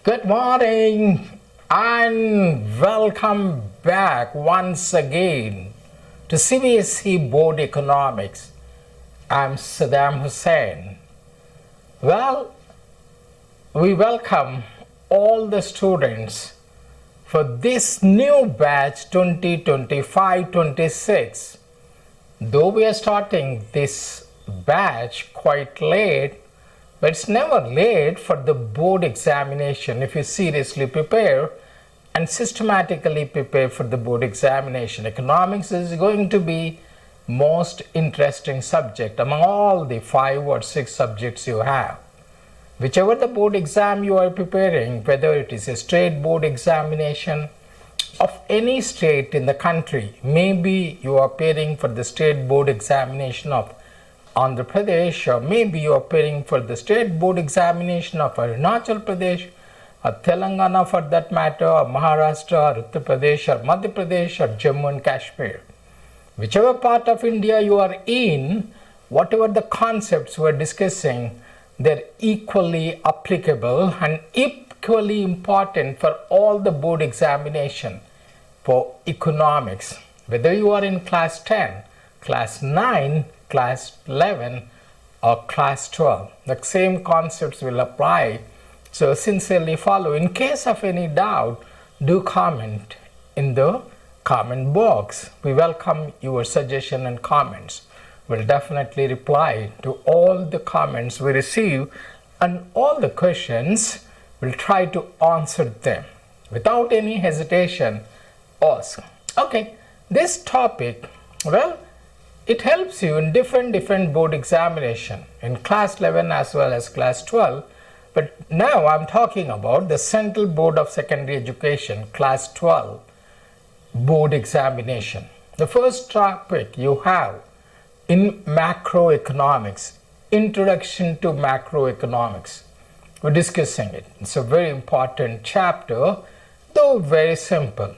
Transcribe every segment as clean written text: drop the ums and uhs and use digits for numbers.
Good morning and welcome back once again to CBSE Board Economics. I'm Saddam Hussain. Well, we welcome all the students for this new batch 2025-26. Though we are starting this batch quite late, but it's never late for the board examination if you seriously prepare and systematically prepare for the board examination. Economics is going to be most interesting subject among all the 5 or 6 subjects you have. Whichever the board exam you are preparing, whether it is a state board examination of any state in the country, maybe you are preparing for the state board examination of Andhra Pradesh, or maybe you are preparing for the state board examination of Arunachal Pradesh, or Telangana for that matter, or Maharashtra, or Uttar Pradesh, or Madhya Pradesh, or Jammu and Kashmir. Whichever part of India you are in, whatever the concepts we are discussing, they're equally applicable and equally important for all the board examination for economics. Whether you are in class 10, class 9, class 11 or class 12, the same concepts will apply. So sincerely follow. In case of any doubt, do comment in the comment box. We welcome your suggestion and comments. We'll definitely reply to all the comments we receive, and all the questions we'll try to answer them without any hesitation. Ask. Okay, this topic, well, it helps you in different board examination in class 11 as well as class 12. But now I'm talking about the Central Board of Secondary Education class 12 board examination. The first topic you have in macroeconomics, introduction to macroeconomics. We're discussing it. It's a very important chapter, though very simple.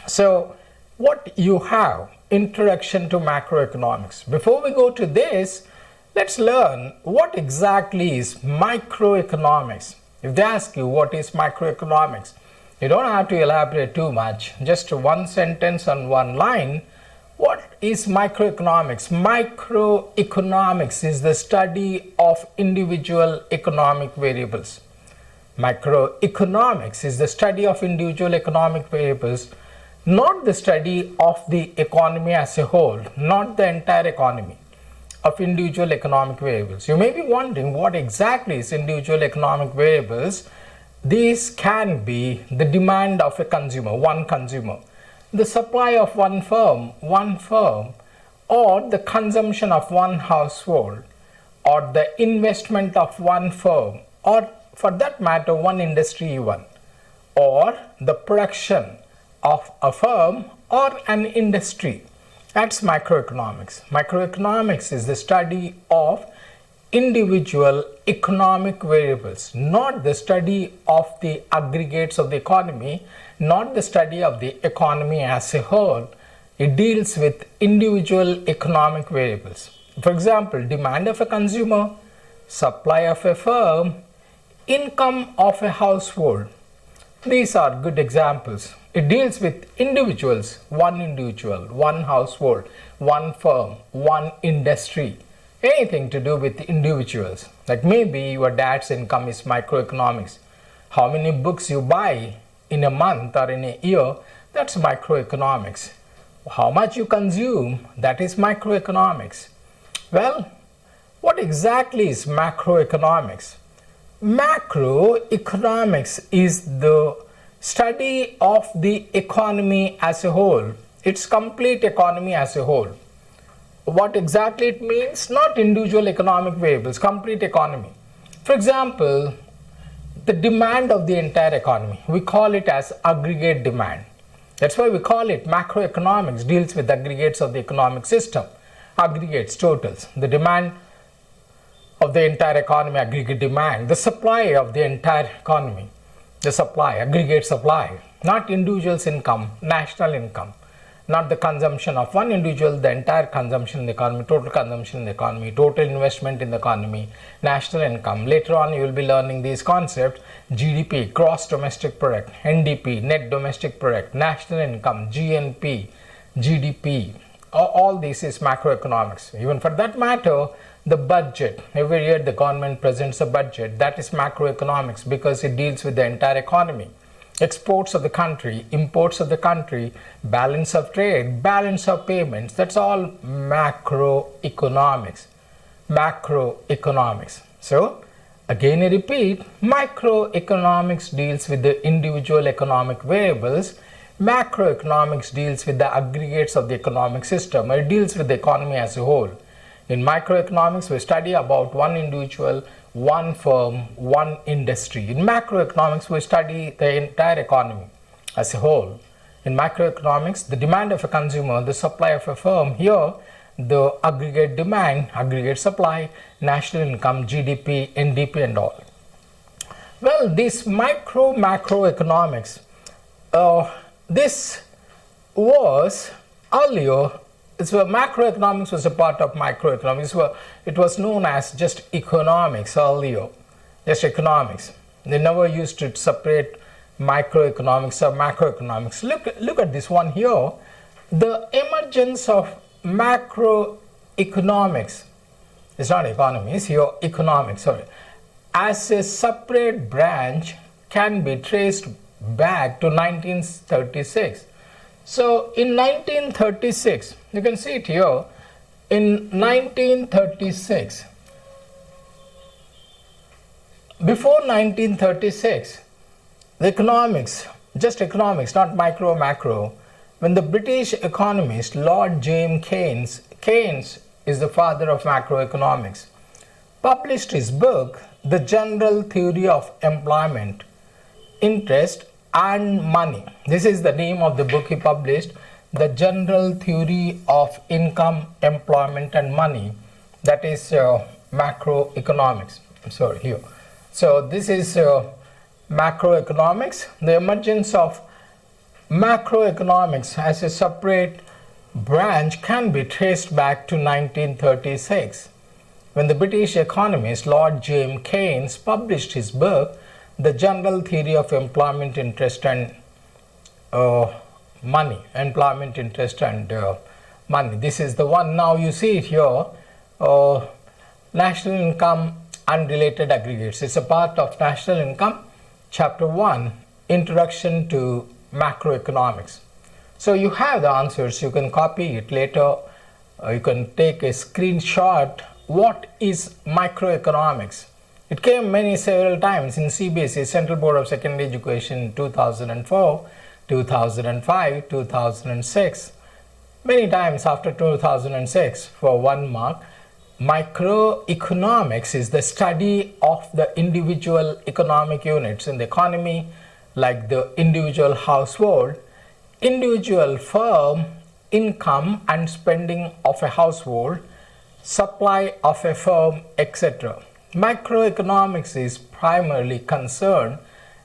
So what you have, introduction to macroeconomics. Before we go to this, let's learn what exactly is microeconomics. If they ask you what is microeconomics, you don't have to elaborate too much, just one sentence and one line. What is microeconomics? Microeconomics is the study of individual economic variables. Microeconomics is the study of individual economic variables, not the study of the economy as a whole, not the entire economy, of individual economic variables. You may be wondering what exactly is individual economic variables. These can be the demand of a consumer, one consumer, the supply of one firm, or the consumption of one household, or the investment of one firm, or for that matter one industry even, or the production of a firm or an industry. That's microeconomics. Microeconomics is the study of individual economic variables, not the study of the aggregates of the economy, not the study of the economy as a whole. It deals with individual economic variables. For example, demand of a consumer, supply of a firm, income of a household. These are good examples. It deals with individuals, one household, one firm, one industry, anything to do with individuals. Like maybe your dad's income is microeconomics. How many books you buy in a month or in a year, that's microeconomics. How much you consume, that is microeconomics. Well, what exactly is macroeconomics? Macroeconomics is the study of the economy as a whole, its complete economy as a whole. What exactly it means? Not individual economic variables, complete economy. For example, the demand of the entire economy, we call it as aggregate demand. That's why we call it macroeconomics, deals with aggregates of the economic system, aggregates, totals, the demand of the entire economy, aggregate demand, the supply of the entire economy, the supply, aggregate supply, not individual's income, national income. not the consumption of one individual, the entire consumption in the economy, total consumption in the economy, total investment in the economy, national income. Later on you will be learning these concepts: GDP, gross domestic product, NDP, net domestic product, national income, GNP, GDP. All this is macroeconomics. Even for that matter, the budget, every year the government presents a budget, that is macroeconomics, because it deals with the entire economy. Exports of the country, imports of the country, balance of trade, balance of payments, that's all macroeconomics. Macroeconomics. So again I repeat, microeconomics deals with the individual economic variables. Macroeconomics deals with the aggregates of the economic system, or it deals with the economy as a whole. In microeconomics, we study about one individual, one firm, one industry. In macroeconomics, we study the entire economy as a whole. In macroeconomics, the demand of a consumer, the supply of a firm. Here, the aggregate demand, aggregate supply, national income, GDP, NDP and all. Well, this macroeconomics, this was earlier, macroeconomics was a part of microeconomics. It was known as just economics earlier, just economics. They never used to separate microeconomics or macroeconomics. Look at this one here. The emergence of macroeconomics, it's not economy, it's here economics, sorry, as a separate branch can be traced back to 1936. So in 1936, you can see it here, in 1936, before 1936, the economics, just economics, not micro, macro, when the British economist Lord James Keynes is the father of macroeconomics, published his book, The General Theory of Employment, Interest and Money. This is the name of the book he published, The General Theory of Income, Employment and Money. That is macroeconomics. Sorry, here. So this is macroeconomics. The emergence of macroeconomics as a separate branch can be traced back to 1936, when the British economist Lord James Keynes published his book, The General Theory of Employment, Interest and Money. Employment, Interest and Money. This is the one. Now you see it here, national income and related aggregates. It's a part of national income, chapter 1, Introduction to Macroeconomics. So you have the answers, you can copy it later, you can take a screenshot. What is microeconomics? It came several times in CBSE, Central Board of Secondary Education, 2004, 2005, 2006. Many times after 2006 for 1 mark. Microeconomics is the study of the individual economic units in the economy, like the individual household, individual firm, income and spending of a household, supply of a firm, etc. Microeconomics is primarily concerned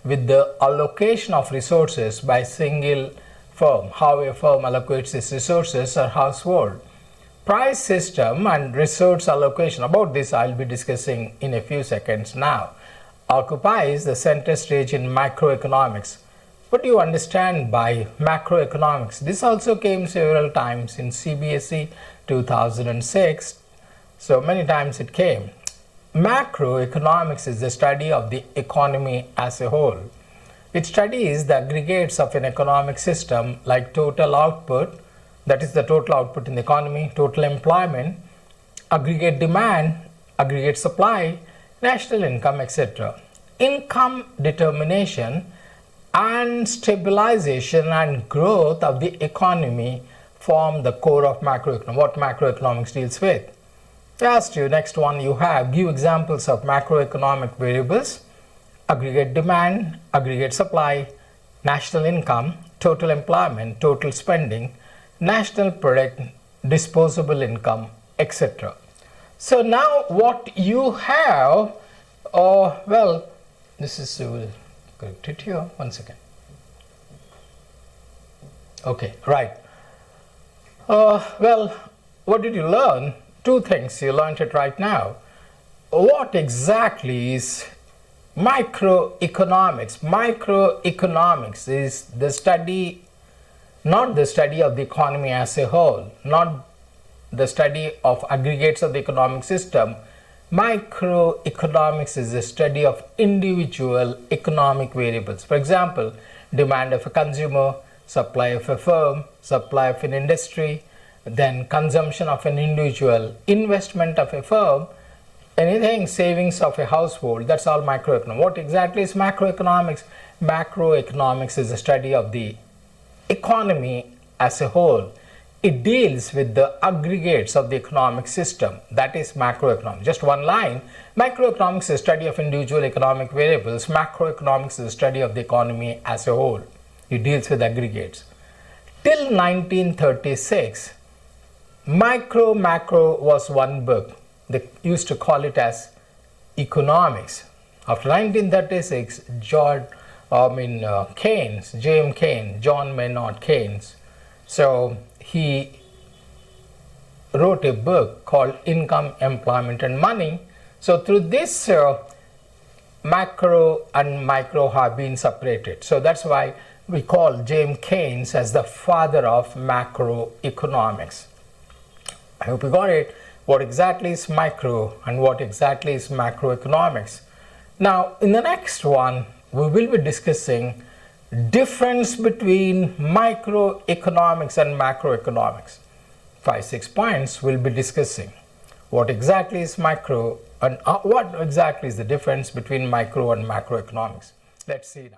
with the allocation of resources by single firm, how a firm allocates its resources or household. Price system and resource allocation, about this I'll be discussing in a few seconds now, occupies the center stage in microeconomics. What do you understand by macroeconomics? This also came several times in CBSE 2006. So many times it came. Macroeconomics is the study of the economy as a whole. It studies the aggregates of an economic system like total output, that is the total output in the economy, total employment, aggregate demand, aggregate supply, national income, etc. Income determination and stabilization and growth of the economy form the core of macroeconomics, what macroeconomics deals with. I asked you, next one you have, give examples of macroeconomic variables: aggregate demand, aggregate supply, national income, total employment, total spending, national product, disposable income, etc. So now what you have, well, this is, we'll correct it here, 1 second. Okay, right. Well, what did you learn? Two things you learned it right now. What exactly is microeconomics? Microeconomics is the study, not the study of the economy as a whole, not the study of aggregates of the economic system. Microeconomics is the study of individual economic variables. For example, demand of a consumer, supply of a firm, supply of an industry, then consumption of an individual, investment of a firm, anything, savings of a household. That's all microeconomics. What exactly is macroeconomics? Macroeconomics is the study of the economy as a whole. It deals with the aggregates of the economic system. That is macroeconomics. Just one line. Microeconomics is the study of individual economic variables. Macroeconomics is the study of the economy as a whole. It deals with aggregates. Till 1936, macro was one book. They used to call it as economics. After 1936, John Maynard Keynes, so he wrote a book called Income, Employment and Money. So through this, macro and micro have been separated. So that's why we call James Keynes as the father of macroeconomics. I hope you got it. What exactly is micro and what exactly is macroeconomics? Now, in the next one, we will be discussing difference between microeconomics and macroeconomics. 5-6 points we'll be discussing. What exactly is micro and what exactly is the difference between micro and macroeconomics? Let's see now.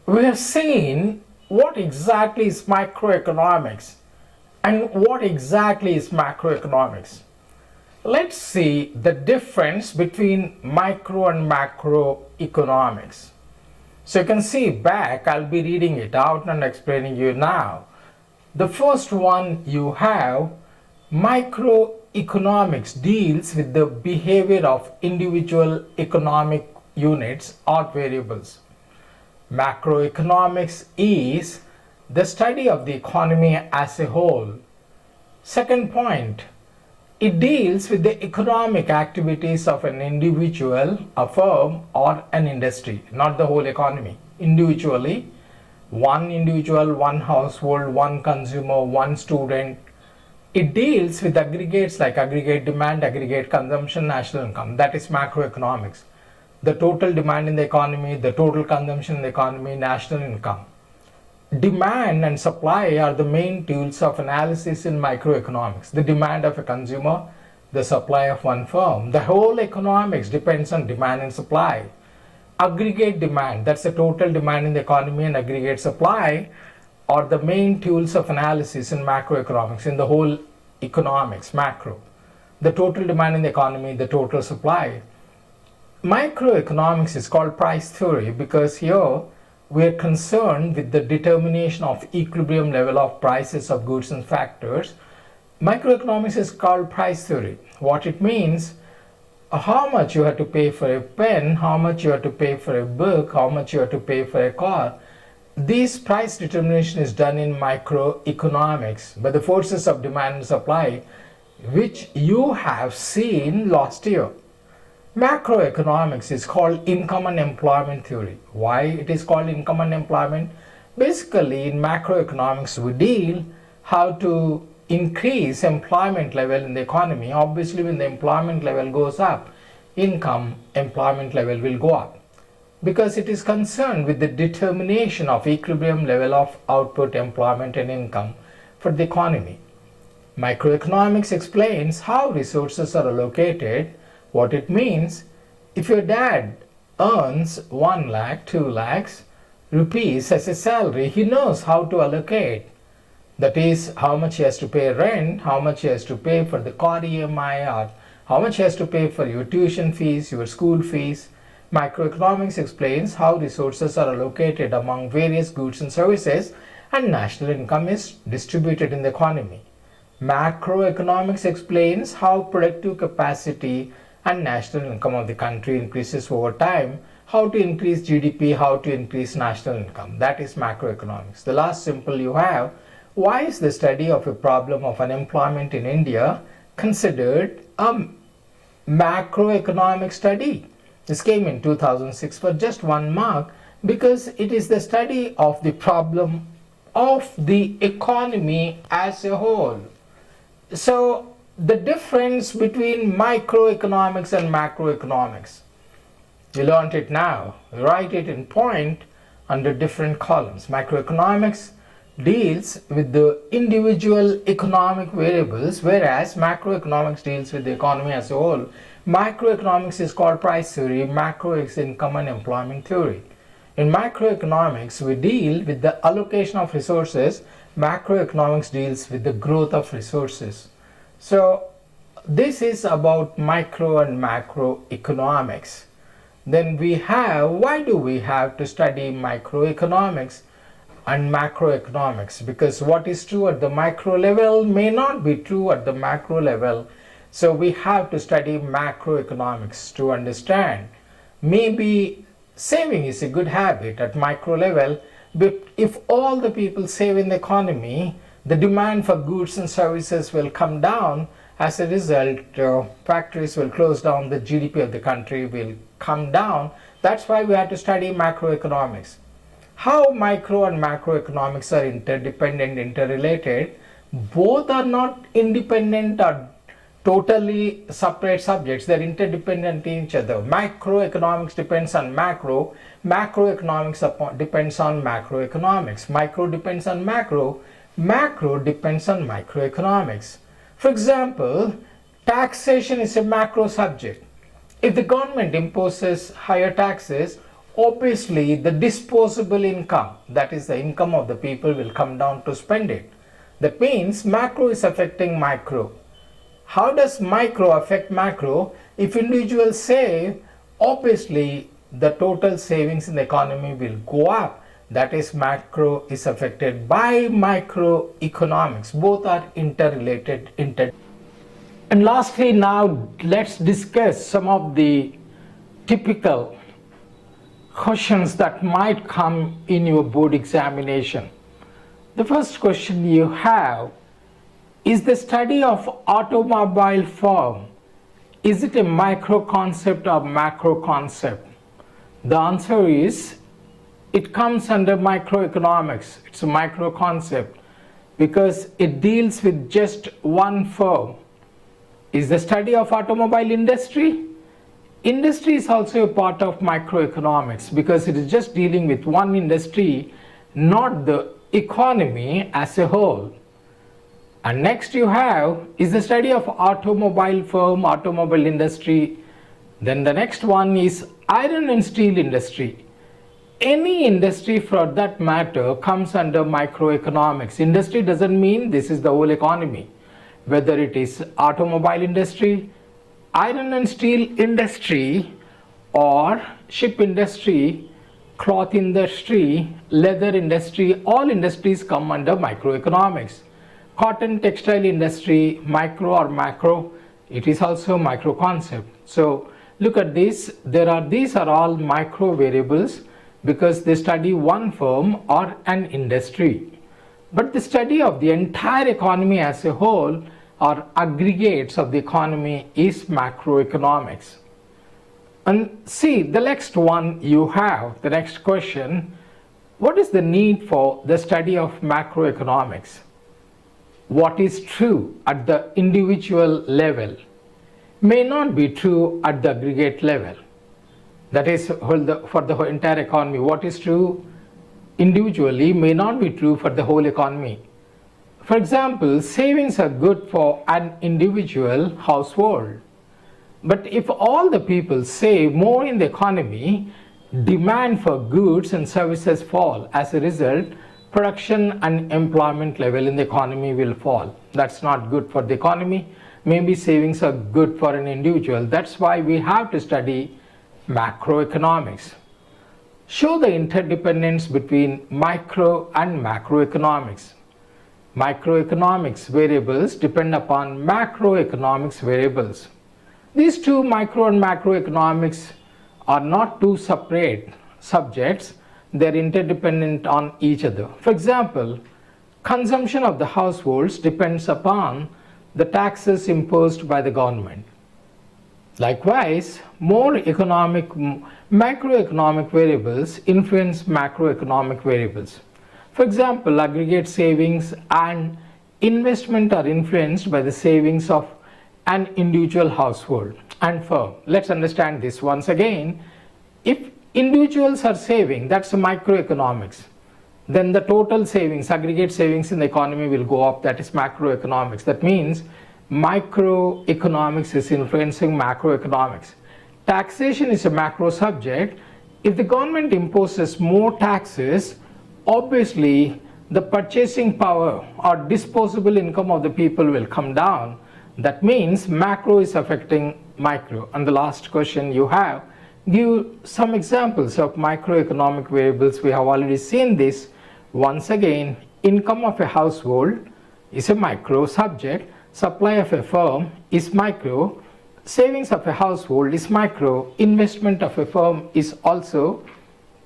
We have seen what exactly is microeconomics and what exactly is macroeconomics. Let's see the difference between micro and macroeconomics. So you can see back, I'll be reading it out and explaining you now. The first one you have, microeconomics deals with the behavior of individual economic units or variables. Macroeconomics is the study of the economy as a whole. Second point, it deals with the economic activities of an individual, a firm or an industry, not the whole economy. Individually, one individual, one household, one consumer, one student. It deals with aggregates like aggregate demand, aggregate consumption, national income. That is macroeconomics. The total demand in the economy, the total consumption in the economy, national income. Demand and supply are the main tools of analysis in microeconomics. The demand of a consumer, the supply of one firm. The whole economics depends on demand and supply. Aggregate demand, that's the total demand in the economy, and aggregate supply are the main tools of analysis in macroeconomics, in the whole economics, macro. The total demand in the economy, the total supply. Microeconomics is called price theory because here we are concerned with the determination of equilibrium level of prices of goods and factors. Microeconomics is called price theory. What it means, how much you have to pay for a pen, how much you have to pay for a book, how much you have to pay for a car. This price determination is done in microeconomics by the forces of demand and supply, which you have seen last year. Macroeconomics is called income and employment theory. Why it is called income and employment? Basically, in macroeconomics, we deal how to increase employment level in the economy. Obviously, when the employment level goes up, income, employment level will go up because it is concerned with the determination of equilibrium level of output, employment and income for the economy. Microeconomics explains how resources are allocated. What it means, if your dad earns 1 lakh, 2 lakhs rupees as a salary, he knows how to allocate. That is, how much he has to pay rent, how much he has to pay for the car EMI, or how much he has to pay for your tuition fees, your school fees. Microeconomics explains how resources are allocated among various goods and services and national income is distributed in the economy. Macroeconomics explains how productive capacity and national income of the country increases over time, how to increase GDP, how to increase national income. That is macroeconomics. The last simple you have, why is the study of a problem of unemployment in India considered a macroeconomic study? This came in 2006 for just 1 mark because it is the study of the problem of the economy as a whole. So the difference between microeconomics and macroeconomics, you learned it now. Write it in point under different columns. Macroeconomics deals with the individual economic variables, whereas macroeconomics deals with the economy as a whole. Microeconomics is called price theory, macro is income and employment theory. In microeconomics, we deal with the allocation of resources. Macroeconomics deals with the growth of resources. So this is about micro and macroeconomics. Then we have, why do we have to study microeconomics and macroeconomics? Because what is true at the micro level may not be true at the macro level. So we have to study macroeconomics to understand. Maybe saving is a good habit at micro level, but if all the people save in the economy, the demand for goods and services will come down. As a result, factories will close down, the GDP of the country will come down. That's why we have to study macroeconomics. How micro and macroeconomics are interdependent, interrelated. Both are not independent or totally separate subjects. They're interdependent in each other. Microeconomics depends on macro, macroeconomics depends on macroeconomics. Micro depends on macro, macro depends on microeconomics. For example, taxation is a macro subject. If the government imposes higher taxes, obviously the disposable income, that is the income of the people, will come down to spend it. That means macro is affecting micro. How does micro affect macro? If individuals save, obviously the total savings in the economy will go up. That is, macro is affected by microeconomics. Both are interrelated. And lastly, now let's discuss some of the typical questions that might come in your board examination. The first question you have is the study of automobile firm. Is it a micro concept or macro concept? The answer is it comes under microeconomics. It's a micro concept because it deals with just one firm. Is the study of automobile industry? Industry is also a part of microeconomics because it is just dealing with one industry, not the economy as a whole. And next you have is the study of automobile firm, automobile industry. Then the next one is iron and steel industry. Any industry for that matter comes under microeconomics. Industry doesn't mean this is the whole economy. Whether it is automobile industry, iron and steel industry, or ship industry, cloth industry, leather industry, all industries come under microeconomics. Cotton textile industry, micro or macro, it is also micro concept. So look at this, these are all micro variables because they study one firm or an industry. But the study of the entire economy as a whole or aggregates of the economy is macroeconomics. And see the next one you have, the next question, what is the need for the study of macroeconomics? What is true at the individual level may not be true at the aggregate level. That is, for the entire economy, what is true individually may not be true for the whole economy. For example, savings are good for an individual household. But if all the people save more in the economy, demand for goods and services fall. As a result, production and employment level in the economy will fall. That's not good for the economy. Maybe savings are good for an individual. That's why we have to study macroeconomics. Show the interdependence between micro and macroeconomics. Microeconomics variables depend upon macroeconomics variables. These two, micro and macroeconomics, are not two separate subjects, they're interdependent on each other. For example, consumption of the households depends upon the taxes imposed by the government. Likewise, macroeconomic variables influence macroeconomic variables. For example, aggregate savings and investment are influenced by the savings of an individual household and firm. Let's understand this once again. If individuals are saving, that's microeconomics. Then the total savings, aggregate savings in the economy will go up, that is macroeconomics. That means microeconomics is influencing macroeconomics. Taxation is a macro subject. If the government imposes more taxes, obviously the purchasing power or disposable income of the people will come down. That means macro is affecting micro. And the last question you have, give some examples of microeconomic variables. We have already seen this. Once again, income of a household is a micro subject. Supply of a firm is micro, savings of a household is micro, investment of a firm is also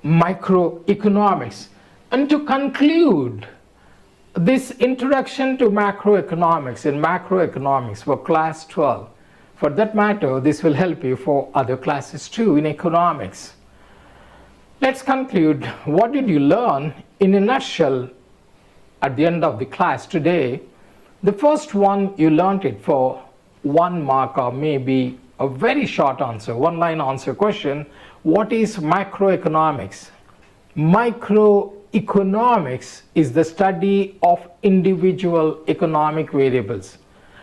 microeconomics. And to conclude this introduction to macroeconomics and macroeconomics for class 12, for that matter, this will help you for other classes too in economics. Let's conclude. What did you learn in a nutshell at the end of the class today? The first one, you learned it for 1 mark or maybe a very short answer, 1-line answer question. What is macroeconomics? Microeconomics is the study of individual economic variables.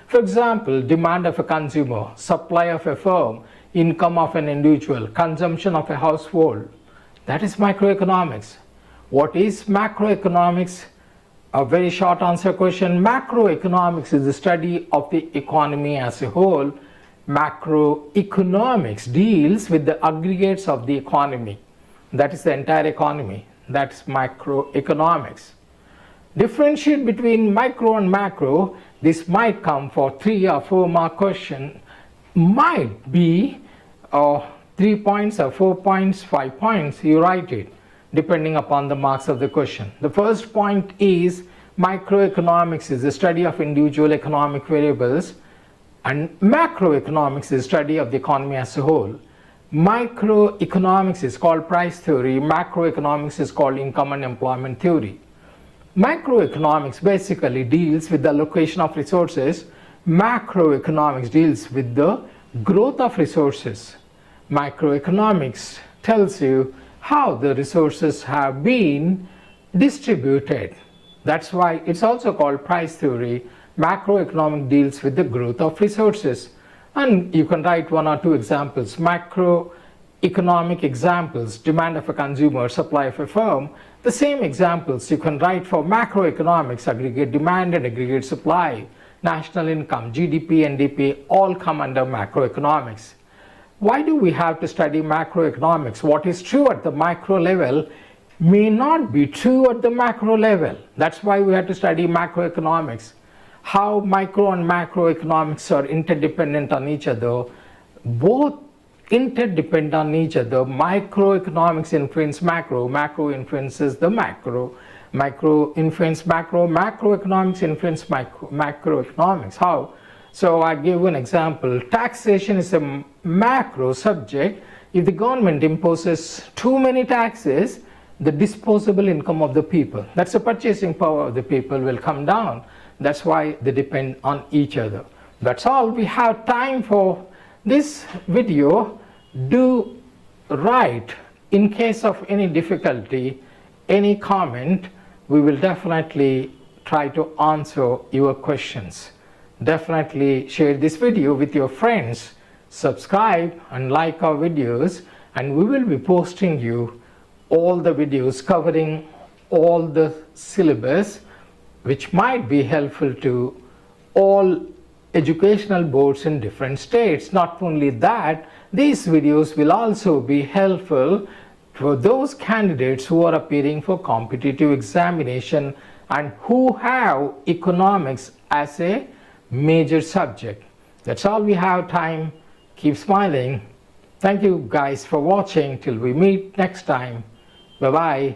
For example, demand of a consumer, supply of a firm, income of an individual, consumption of a household. That is microeconomics. What is macroeconomics? A very short answer question. Macroeconomics is the study of the economy as a whole. Macroeconomics deals with the aggregates of the economy. That is the entire economy. That's macroeconomics. Differentiate between micro and macro. This might come for 3 or 4 mark question. Might be 3 points or 4 points, 5 points. You write it depending upon the marks of the question. The first point is microeconomics is the study of individual economic variables, and macroeconomics is the study of the economy as a whole. Microeconomics is called price theory, macroeconomics is called income and employment theory. Microeconomics basically deals with the allocation of resources. Macroeconomics deals with the growth of resources. Macroeconomics tells you how the resources have been distributed. That's why it's also called price theory. Macroeconomic deals with the growth of resources. And you can write 1 or 2 examples. Macroeconomic examples, demand of a consumer, supply of a firm. The same examples you can write for macroeconomics, aggregate demand and aggregate supply, national income, GDP, NDP, all come under macroeconomics. Why do we have to study macroeconomics? What is true at the micro level may not be true at the macro level. That's why we have to study macroeconomics. How micro and macroeconomics are interdependent on each other. Both interdepend on each other. Microeconomics influence macro, macro influences the macro, macro influence macro, macroeconomics influence macroeconomics. How? So I give an example. Taxation is a macro subject. If the government imposes too many taxes, the disposable income of the people, that's the purchasing power of the people, will come down. That's why they depend on each other. That's all we have time for this video. Do write in case of any difficulty, any comment. We will definitely try to answer your questions. Definitely share this video with your friends, subscribe and like our videos, and we will be posting you all the videos covering all the syllabus, which might be helpful to all educational boards in different states. Not only that, these videos will also be helpful for those candidates who are appearing for competitive examination and who have economics as a major subject. That's all we have time. Keep smiling. Thank you guys for watching. Till we meet next time. Bye bye.